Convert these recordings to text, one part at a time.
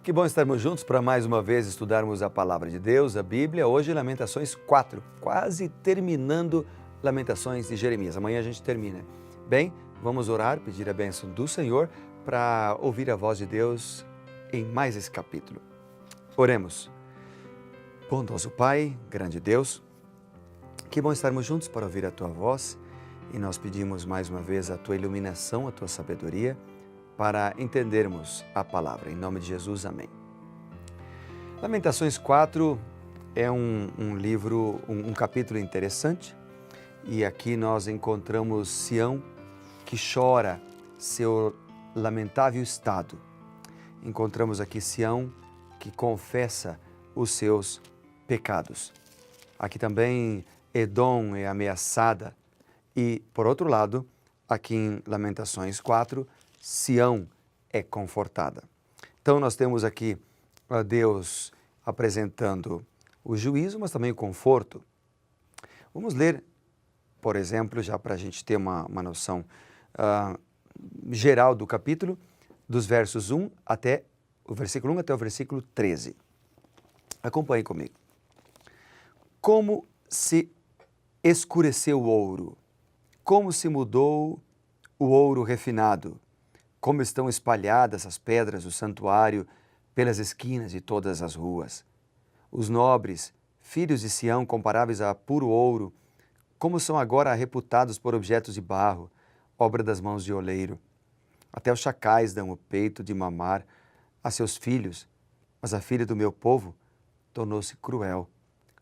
Que bom estarmos juntos para mais uma vez estudarmos a Palavra de Deus, a Bíblia. Hoje, Lamentações 4, quase terminando Lamentações de Jeremias. Amanhã a gente termina. Bem, vamos orar, pedir a bênção do Senhor para ouvir a voz de Deus em mais esse capítulo. Oremos. Bondoso Pai, grande Deus, que bom estarmos juntos para ouvir a Tua voz e nós pedimos mais uma vez a Tua iluminação, a Tua sabedoria, para entendermos a palavra. Em nome de Jesus, amém. Lamentações 4 é um livro, um capítulo interessante, e aqui nós encontramos Sião que chora seu lamentável estado. Encontramos aqui Sião que confessa os seus pecados. Aqui também Edom é ameaçada e, por outro lado, aqui em Lamentações 4, Sião é confortada. Então nós temos aqui a Deus apresentando o juízo, mas também o conforto. Vamos ler, por exemplo, já para a gente ter uma noção geral do capítulo, dos versos 1 até o versículo 1 até o versículo 13. Acompanhe comigo. Como se escureceu o ouro, como se mudou o ouro refinado, como estão espalhadas as pedras do santuário pelas esquinas de todas as ruas. Os nobres, filhos de Sião, comparáveis a puro ouro, como são agora reputados por objetos de barro, obra das mãos de oleiro. Até os chacais dão o peito de mamar a seus filhos, mas a filha do meu povo tornou-se cruel,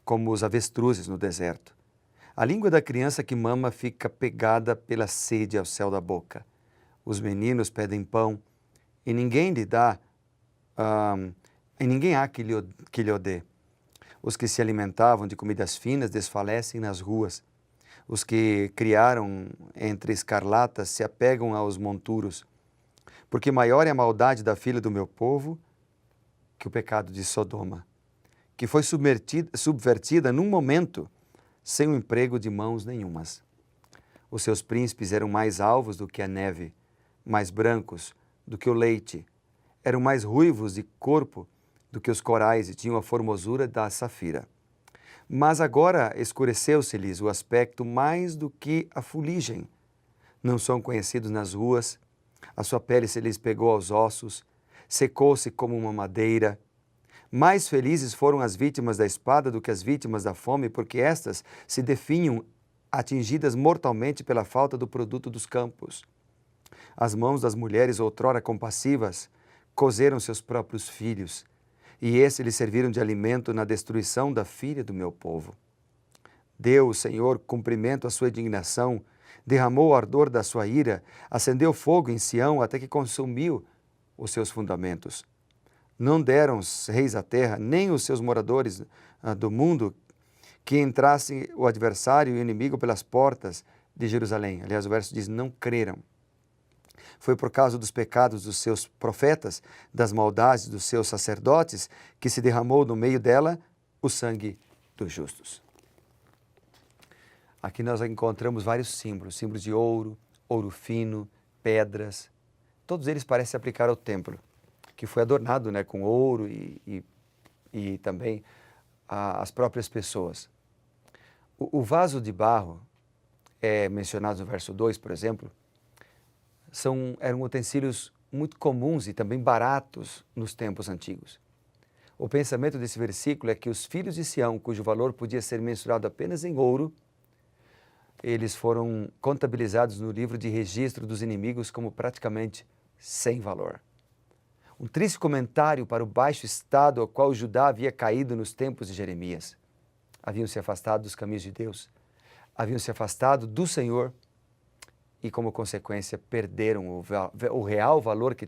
como os avestruzes no deserto. A língua da criança que mama fica pegada pela sede ao céu da boca. Os meninos pedem pão e ninguém lhe dá, e ninguém há que lhe o dê. Os que se alimentavam de comidas finas desfalecem nas ruas. Os que criaram entre escarlatas se apegam aos monturos. Porque maior é a maldade da filha do meu povo que o pecado de Sodoma, que foi subvertida num momento, sem o emprego de mãos nenhumas. Os seus príncipes eram mais alvos do que a neve, mais brancos do que o leite, eram mais ruivos de corpo do que os corais e tinham a formosura da safira. Mas agora escureceu-se-lhes o aspecto mais do que a fuligem. Não são conhecidos nas ruas, a sua pele se lhes pegou aos ossos, secou-se como uma madeira. Mais felizes foram as vítimas da espada do que as vítimas da fome, porque estas se definham atingidas mortalmente pela falta do produto dos campos. As mãos das mulheres outrora compassivas cozeram seus próprios filhos, e esses lhes serviram de alimento na destruição da filha do meu povo. Deu o Senhor cumprimento à sua indignação, derramou o ardor da sua ira, acendeu fogo em Sião até que consumiu os seus fundamentos. Não deram os reis à terra, nem os seus moradores do mundo, que entrasse o adversário e o inimigo pelas portas de Jerusalém. Aliás, o verso diz, não creram. Foi por causa dos pecados dos seus profetas, das maldades dos seus sacerdotes, que se derramou no meio dela o sangue dos justos. Aqui nós encontramos vários símbolos, símbolos de ouro, ouro fino, pedras. Todos eles parecem se aplicar ao templo, que foi adornado, com ouro e também as próprias pessoas. O vaso de barro, mencionado no verso 2, por exemplo, eram utensílios muito comuns e também baratos nos tempos antigos. O pensamento desse versículo é que os filhos de Sião, cujo valor podia ser mensurado apenas em ouro, eles foram contabilizados no livro de registro dos inimigos como praticamente sem valor. Um triste comentário para o baixo estado ao qual Judá havia caído nos tempos de Jeremias. Haviam se afastado dos caminhos de Deus, haviam se afastado do Senhor e, como consequência, perderam o real valor que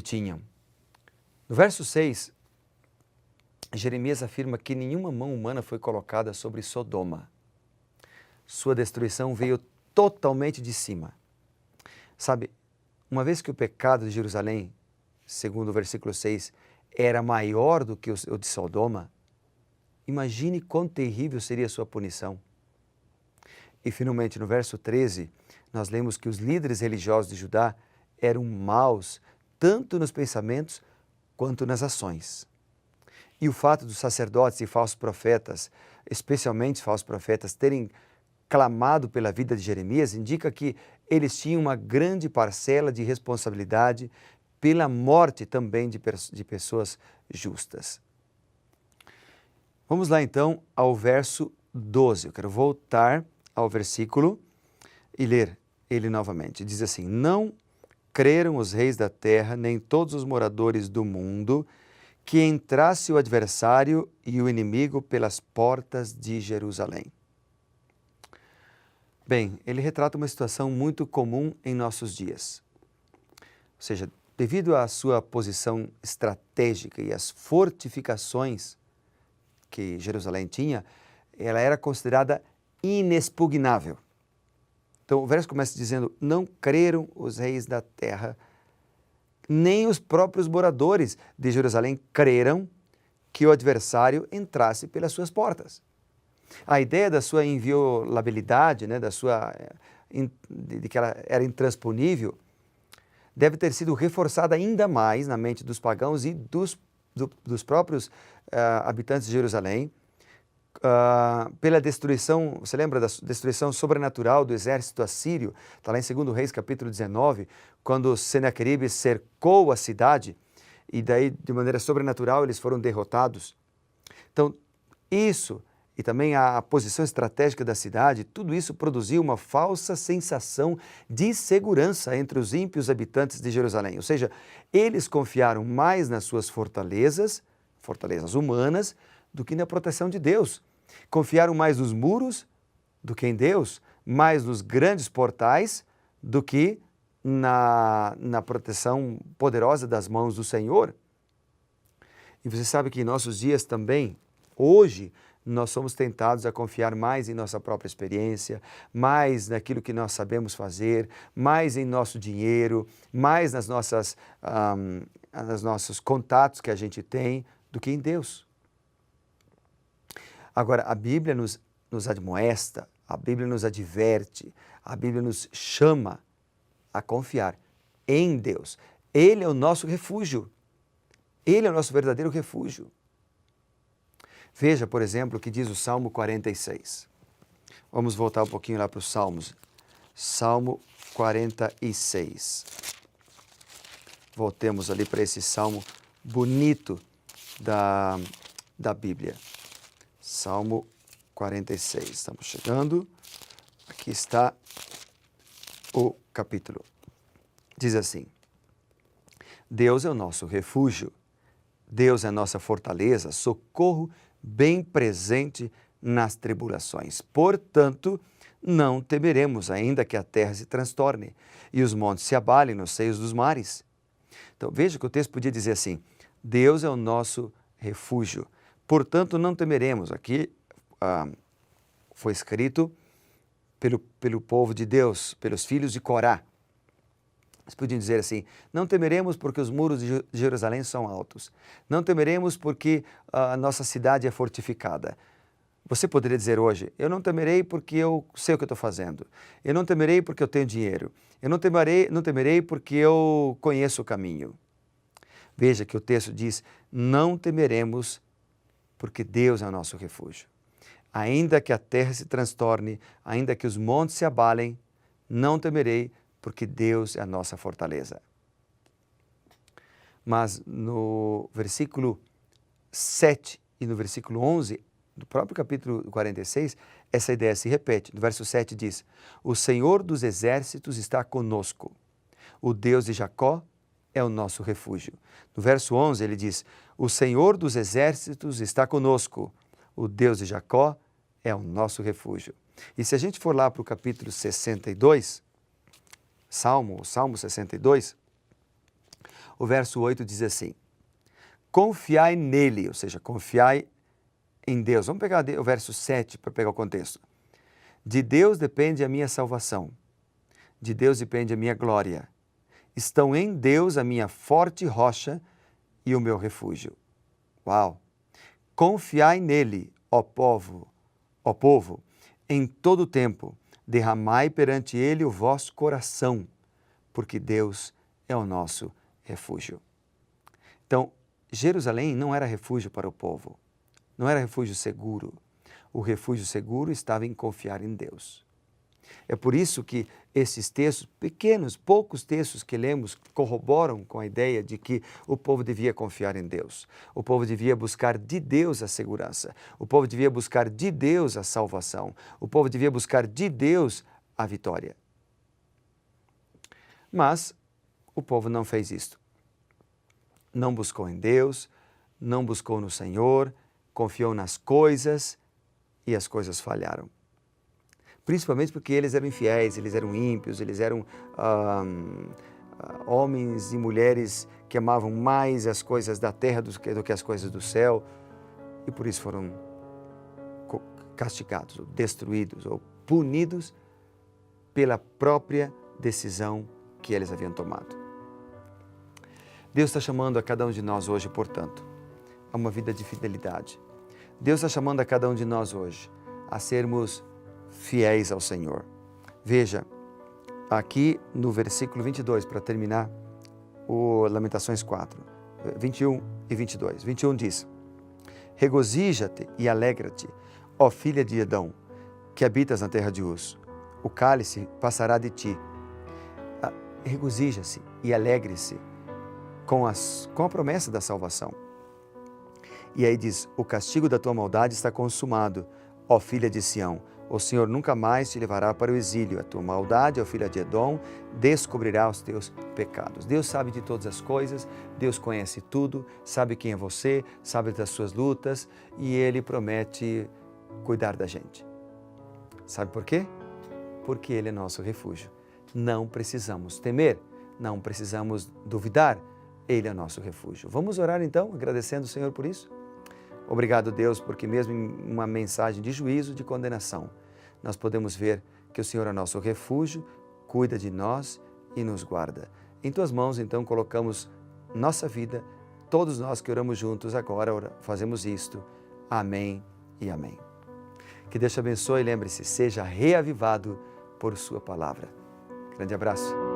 tinham. No verso 6, Jeremias afirma que nenhuma mão humana foi colocada sobre Sodoma. Sua destruição veio totalmente de cima. Sabe, uma vez que o pecado de Jerusalém, segundo o versículo 6, era maior do que o de Sodoma, imagine quão terrível seria a sua punição. E finalmente, no verso 13, nós lemos que os líderes religiosos de Judá eram maus tanto nos pensamentos quanto nas ações. E o fato dos sacerdotes e falsos profetas, especialmente falsos profetas, terem clamado pela vida de Jeremias, indica que eles tinham uma grande parcela de responsabilidade pela morte também de pessoas justas. Vamos lá então ao verso 12. Eu quero voltar ao versículo e ler ele novamente. Diz assim: não creram os reis da terra, nem todos os moradores do mundo, que entrasse o adversário e o inimigo pelas portas de Jerusalém. Bem, ele retrata uma situação muito comum em nossos dias. Ou seja, devido à sua posição estratégica e às fortificações que Jerusalém tinha, ela era considerada inexpugnável. Então o verso começa dizendo: não creram os reis da terra, nem os próprios moradores de Jerusalém creram que o adversário entrasse pelas suas portas. A ideia da sua inviolabilidade, né, de que ela era intransponível, deve ter sido reforçada ainda mais na mente dos pagãos e dos próprios habitantes de Jerusalém, pela destruição. Você lembra da destruição sobrenatural do exército assírio? Está lá em 2 Reis, capítulo 19, quando Senaqueribe cercou a cidade e daí, de maneira sobrenatural, eles foram derrotados. Então, isso e também a posição estratégica da cidade, tudo isso produziu uma falsa sensação de segurança entre os ímpios habitantes de Jerusalém. Ou seja, eles confiaram mais nas suas fortalezas humanas, do que na proteção de Deus. Confiaram mais nos muros do que em Deus, mais nos grandes portais do que na proteção poderosa das mãos do Senhor. E você sabe que em nossos dias também, hoje, nós somos tentados a confiar mais em nossa própria experiência, mais naquilo que nós sabemos fazer, mais em nosso dinheiro, mais nos nossos contatos que a gente tem, do que em Deus. Agora, a Bíblia nos admoesta, a Bíblia nos adverte, a Bíblia nos chama a confiar em Deus. Ele é o nosso refúgio. Ele é o nosso verdadeiro refúgio. Veja, por exemplo, o que diz o Salmo 46. Vamos voltar um pouquinho lá para os Salmos. Salmo 46. Voltemos ali para esse salmo bonito da Bíblia. Salmo 46. Estamos chegando. Aqui está o capítulo. Diz assim: Deus é o nosso refúgio. Deus é a nossa fortaleza, socorro bem presente nas tribulações. Portanto, não temeremos, ainda que a terra se transtorne e os montes se abalem nos seios dos mares. Então, veja que o texto podia dizer assim: Deus é o nosso refúgio. Portanto, não temeremos. Aqui foi escrito pelo povo de Deus, pelos filhos de Corá. Eles podiam dizer assim: não temeremos porque os muros de Jerusalém são altos. Não temeremos porque a nossa cidade é fortificada. Você poderia dizer hoje: eu não temerei porque eu sei o que eu estou fazendo. Eu não temerei porque eu tenho dinheiro. Eu não temerei porque eu conheço o caminho. Veja que o texto diz: não temeremos porque Deus é o nosso refúgio. Ainda que a terra se transtorne, ainda que os montes se abalem, não temerei porque Deus é a nossa fortaleza. Mas no versículo 7 e no versículo 11, do próprio capítulo 46, essa ideia se repete. No verso 7 diz: o Senhor dos exércitos está conosco. O Deus de Jacó é o nosso refúgio. No verso 11 ele diz: o Senhor dos exércitos está conosco. O Deus de Jacó é o nosso refúgio. E se a gente for lá para o capítulo 62, Salmo 62, o verso 8 diz assim: confiai nele, ou seja, confiai em Deus. Vamos pegar o verso 7 para pegar o contexto. De Deus depende a minha salvação, de Deus depende a minha glória. Estão em Deus a minha forte rocha e o meu refúgio. Uau! Confiai nele, ó povo, em todo o tempo. Derramai perante ele o vosso coração, porque Deus é o nosso refúgio. Então, Jerusalém não era refúgio para o povo, não era refúgio seguro. O refúgio seguro estava em confiar em Deus. É por isso que esses textos, pequenos, poucos textos que lemos, corroboram com a ideia de que o povo devia confiar em Deus. O povo devia buscar de Deus a segurança. O povo devia buscar de Deus a salvação. O povo devia buscar de Deus a vitória. Mas o povo não fez isto. Não buscou em Deus, não buscou no Senhor, confiou nas coisas e as coisas falharam. Principalmente porque eles eram infiéis, eles eram ímpios, eles eram homens e mulheres que amavam mais as coisas da terra do que as coisas do céu, e por isso foram castigados, ou destruídos, ou punidos pela própria decisão que eles haviam tomado. Deus está chamando a cada um de nós hoje, portanto, a uma vida de fidelidade. Deus está chamando a cada um de nós hoje a sermos fiéis ao Senhor. Veja, aqui no versículo 22, para terminar o Lamentações 4, 21 e 22. 21 diz: regozija-te e alegra-te, ó filha de Edom, que habitas na terra de Uz. O cálice passará de ti. Regozija-se e alegre-se com a promessa da salvação. E aí diz: o castigo da tua maldade está consumado, ó filha de Sião. O Senhor nunca mais te levará para o exílio. A tua maldade, ó filha de Edom, descobrirá os teus pecados. Deus sabe de todas as coisas, Deus conhece tudo, sabe quem é você, sabe das suas lutas e Ele promete cuidar da gente. Sabe por quê? Porque Ele é nosso refúgio. Não precisamos temer, não precisamos duvidar, Ele é nosso refúgio. Vamos orar então, agradecendo o Senhor por isso? Obrigado, Deus, porque mesmo em uma mensagem de juízo, de condenação, nós podemos ver que o Senhor é nosso refúgio, cuida de nós e nos guarda. Em Tuas mãos, então, colocamos nossa vida, todos nós que oramos juntos agora, fazemos isto. Amém e amém. Que Deus te abençoe e lembre-se, seja reavivado por Sua palavra. Grande abraço.